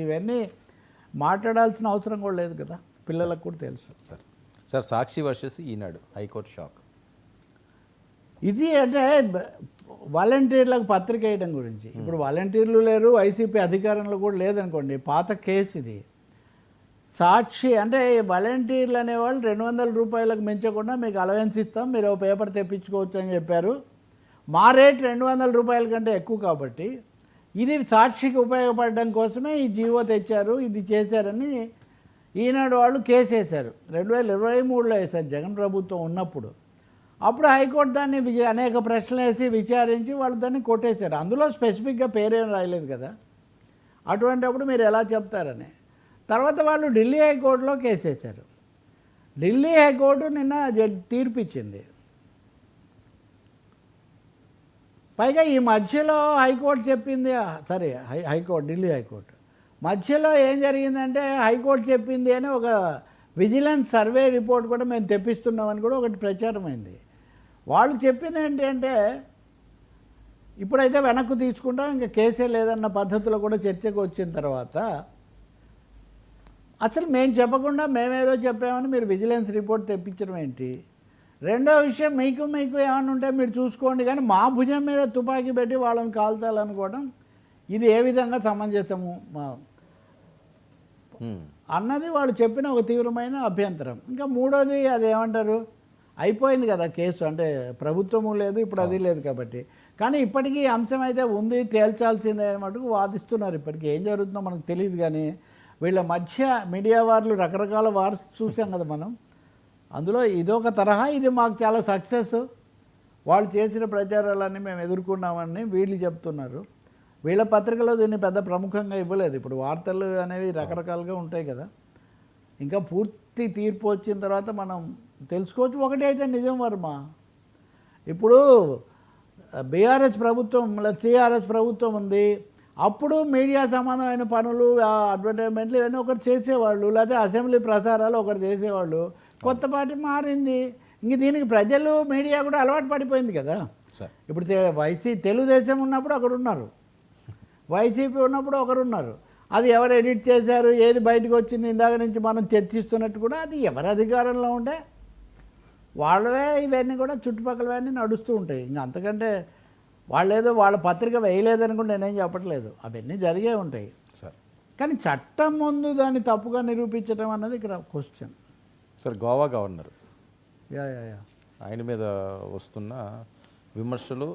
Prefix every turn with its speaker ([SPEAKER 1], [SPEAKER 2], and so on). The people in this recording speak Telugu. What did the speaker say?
[SPEAKER 1] ఇవన్నీ మాట్లాడాల్సిన అవసరం కూడా లేదు కదా, పిల్లలకు కూడా తెలుసు.
[SPEAKER 2] సార్ సాక్షి వర్సెస్ ఈనాడు హైకోర్టు షాక్.
[SPEAKER 1] ఇది అంటే వాలంటీర్లకు పత్రిక వేయడం గురించి. ఇప్పుడు వాలంటీర్లు లేరు, వైసీపీ అధికారంలో కూడా లేదనుకోండి, పాత కేసు ఇది. సాక్షి అంటే వాలంటీర్లు అనేవాళ్ళు 200 రూపాయలకు మించకుండా మీకు అలవెన్స్ ఇస్తాం, మీరు ఒక పేపర్ తెప్పించుకోవచ్చు అని చెప్పారు. మా రేట్ 200 రూపాయల కంటే ఎక్కువ కాబట్టి ఇది సాక్షికి ఉపయోగపడడం కోసమే ఈ జీవో తెచ్చారు, ఇది చేశారని ఈనాడు వాళ్ళు కేసు వేశారు. 2023లో వేశారు జగన్ ప్రభుత్వం ఉన్నప్పుడు. అప్పుడు హైకోర్టు దాన్ని అనేక ప్రశ్నలు వేసి విచారించి వాళ్ళు దాన్ని కొట్టేశారు. అందులో స్పెసిఫిక్గా పేరేం రాయలేదు కదా, అటువంటిప్పుడు మీరు ఎలా చెప్తారని. తర్వాత వాళ్ళు ఢిల్లీ హైకోర్టులో కేసు వేశారు. ఢిల్లీ హైకోర్టు నిన్న తీర్పు ఇచ్చింది. పైగా ఈ మధ్యలో హైకోర్టు చెప్పింది, సరే హైకోర్టు ఢిల్లీ హైకోర్టు మధ్యలో ఏం జరిగిందంటే, హైకోర్టు చెప్పింది అని ఒక విజిలెన్స్ సర్వే రిపోర్ట్ కూడా మేము తెప్పిస్తున్నామని కూడా ఒకటి ప్రచారమైంది. వాళ్ళు చెప్పింది ఏంటంటే, ఇప్పుడైతే వెనక్కు తీసుకుంటాం, ఇంకా కేసే లేదన్న పద్ధతిలో కూడా చర్చకు వచ్చిన తర్వాత, అసలు మేము చెప్పకుండా మేమేదో చెప్పామని మీరు విజిలెన్స్ రిపోర్ట్ తెప్పించడం ఏంటి? రెండో విషయం, మీకు ఏమైనా ఉంటే మీరు చూసుకోండి, కానీ మా భుజం మీద తుపాకీ పెట్టి వాళ్ళని కాల్చాలనుకోవడం ఇది ఏ విధంగా సమంజసము అన్నది వాళ్ళు చెప్పిన ఒక తీవ్రమైన అభ్యంతరం. ఇంకా మూడోది, అదేమంటారు, అయిపోయింది కదా కేసు, అంటే ప్రభుత్వము లేదు ఇప్పుడు, అది లేదు కాబట్టి. కానీ ఇప్పటికీ అంశం అయితే ఉంది, తేల్చాల్సిందే అని మటుకు వాదిస్తున్నారు. ఇప్పటికీ ఏం జరుగుతుందో మనకు తెలియదు, కానీ వీళ్ళ మధ్య మీడియా వార్లు రకరకాల వార్స్ చూసాం కదా మనం. అందులో ఇదొక తరహా, ఇది మాకు చాలా సక్సెస్, వాళ్ళు చేసిన ప్రచారాలన్నీ మేము ఎదుర్కొన్నామని వీళ్ళు చెప్తున్నారు. వీళ్ళ పత్రికలో దీన్ని పెద్ద ప్రముఖంగా ఇవ్వలేదు. ఇప్పుడు వార్తలు అనేవి రకరకాలుగా ఉంటాయి కదా, ఇంకా పూర్తి తీర్పు వచ్చిన తర్వాత మనం తెలుసుకోవచ్చు. ఒకటి అయితే నిజం వర్మ, ఇప్పుడు బీఆర్ఎస్ ప్రభుత్వం టీఆర్ఎస్ ప్రభుత్వం ఉంది, అప్పుడు మీడియా సంబంధమైన పనులు, అడ్వర్టైజ్మెంట్లు ఇవన్నీ ఒకరు చేసేవాళ్ళు, లేకపోతే అసెంబ్లీ ప్రసారాలు ఒకరు చేసేవాళ్ళు. కొత్త పార్టీ మారింది, ఇంక దీనికి ప్రజలు మీడియా కూడా అలవాటు పడిపోయింది కదా. ఇప్పుడు తెలుగుదేశం ఉన్నప్పుడు ఒకరు ఉన్నారు, వైసీపీ ఉన్నప్పుడు ఒకరున్నారు. అది ఎవరు ఎడిట్ చేశారు, ఏది బయటకు వచ్చింది ఇందాక నుంచి మనం చర్చిస్తున్నట్టు కూడా, అది ఎవరి అధికారంలో ఉంటే వాళ్ళవే ఇవన్నీ కూడా చుట్టుపక్కలవన్నీ నడుస్తూ ఉంటాయి. ఇంకా అంతకంటే వాళ్ళేదో వాళ్ళ పత్రిక వేయలేదని కూడా నేనేం చెప్పట్లేదు, అవన్నీ జరిగే ఉంటాయి. కానీ చట్టం ముందు దాన్ని తప్పుగా నిరూపించడం అన్నది ఇక్కడ question.
[SPEAKER 2] Sir, Goa governor
[SPEAKER 1] yeah
[SPEAKER 2] ఆయన మీద వస్తున్న విమర్శలు